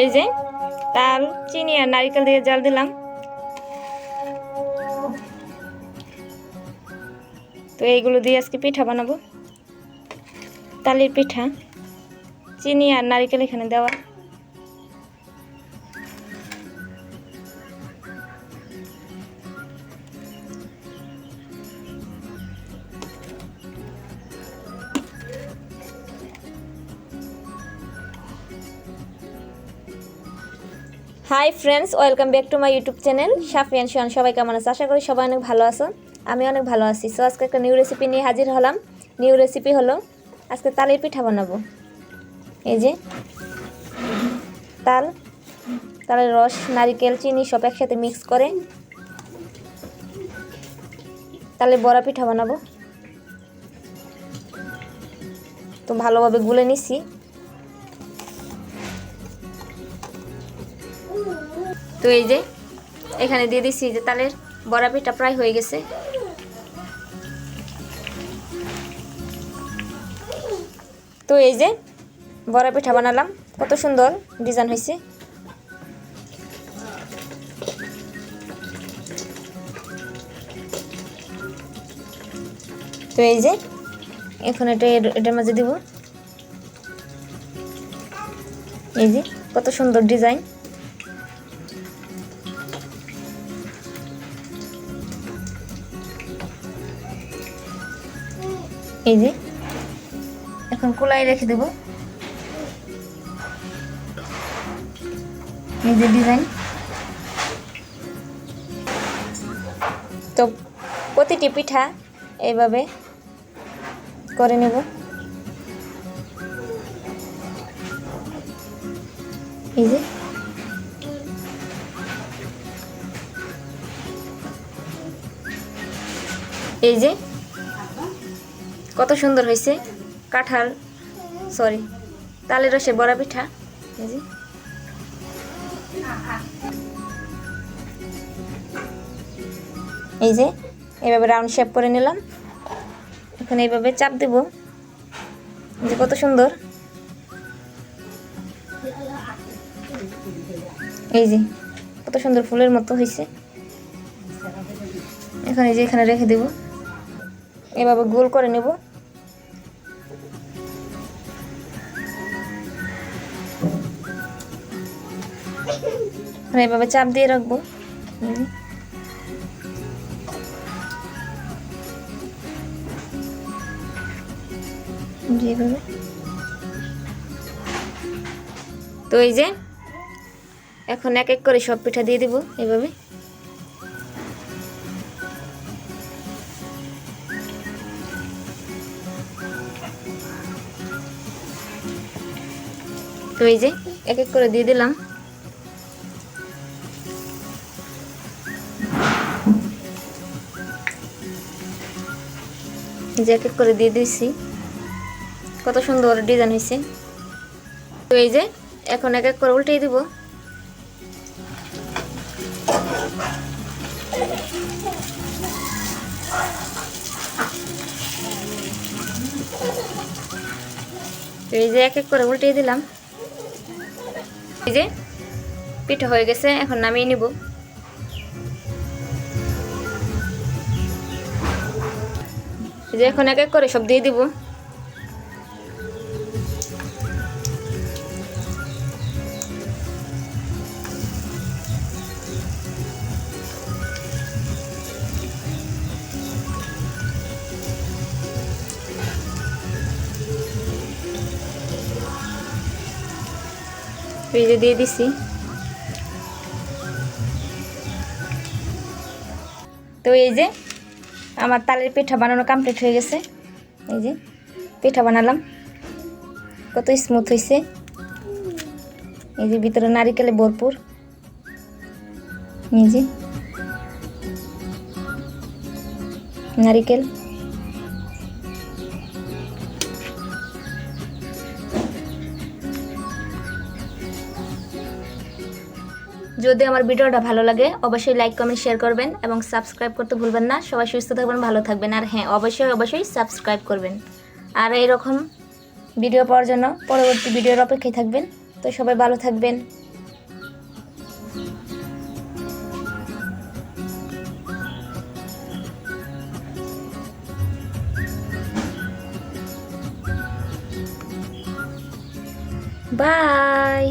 এই যে তাল চিনি আর নারকেল দিয়ে জাল দিলাম। তো এইগুলো দিয়ে আজকে পিঠা বানাবো, তালের পিঠা। চিনি আর নারকেল এখানে দেওয়া। Hi friends, welcome back to my YouTube channel Safiyan Shan. সবাই কেমন আছে? আশা করি সবাই অনেক ভালো আছো। আমি অনেক ভালো আছি। সো আজকে একটা নিউ রেসিপি নিয়ে হাজির হলাম। নিউ রেসিপি হলো আজকে তালের পিঠা বানাবো। এই যে তালের রস, নারকেল, চিনি সব একসাথে মিক্স করে তালের বড়া পিঠা বানাবো। তো ভালোভাবে গুলে নিছি। তো এই যে এখানে দিয়ে দিচ্ছি যে তালের বড়া পিঠা প্রায় হয়ে গেছে। তো এই যে বড়া পিঠা বানালাম, কত সুন্দর ডিজাইন হয়েছে। তো এই যে এখন এটার মাঝে দিব। এই যে কত সুন্দর ডিজাইন। এই যে এখন কুলাই রেখে দেব। এই যে ডিজাইন। তো প্রতিটি পিঠা এইভাবে করে নেব। এই যে এই যে কত সুন্দর হয়েছে তালের রসে বড়া পিঠা। এই যে এই যে এইভাবে রাউন্ড শেপ করে নিলাম। এখন এইভাবে চাপ দেব। যে কত সুন্দর। এই যে কত সুন্দর ফুলের মতো হয়েছে। এখন এই যে এখানে রেখে দেব। এভাবে গোল করে নেব। এভাবে চাপ দিয়ে রাখবো। তো এই যে এখন এক এক করে সব পিঠা দিয়ে দিব এভাবে। তো এই যে এক এক করে দিয়ে দিলাম। এই যে এক এক করে দিয়ে দিয়েছি। কত সুন্দর ডিজাইন হয়েছে। তো এই যে এখন এক এক করে উল্টিয়ে দিব। তো এই যে এক এক করে উল্টিয়ে দিলাম। এই যে পিঠা হয়ে গেছে, এখন নামিয়ে নিব। এই যে এখন এক এক করে সব দিয়ে দিব। এই যে দিয়ে দিছি। তো এই যে আমার তালের পিঠা বানানো কমপ্লিট হয়ে গেছে। এই যে পিঠা বানালাম, কত স্মুথ হয়েছে। এই যে ভিতরে নারকেলে ভরপুর। এই যে নারকেল। যদি আমার ভিডিওটা ভালো লাগে অবশ্যই লাইক কমেন্ট শেয়ার করবেন এবং সাবস্ক্রাইব করতে ভুলবেন না। সবাই সুস্থ থাকবেন, ভালো থাকবেন। আর হ্যাঁ, অবশ্যই সাবস্ক্রাইব করবেন। আর এরকম ভিডিও পাওয়ার জন্য পরবর্তী ভিডিওর অপেক্ষায় থাকবেন। তো সবাই ভালো থাকবেন। বাই।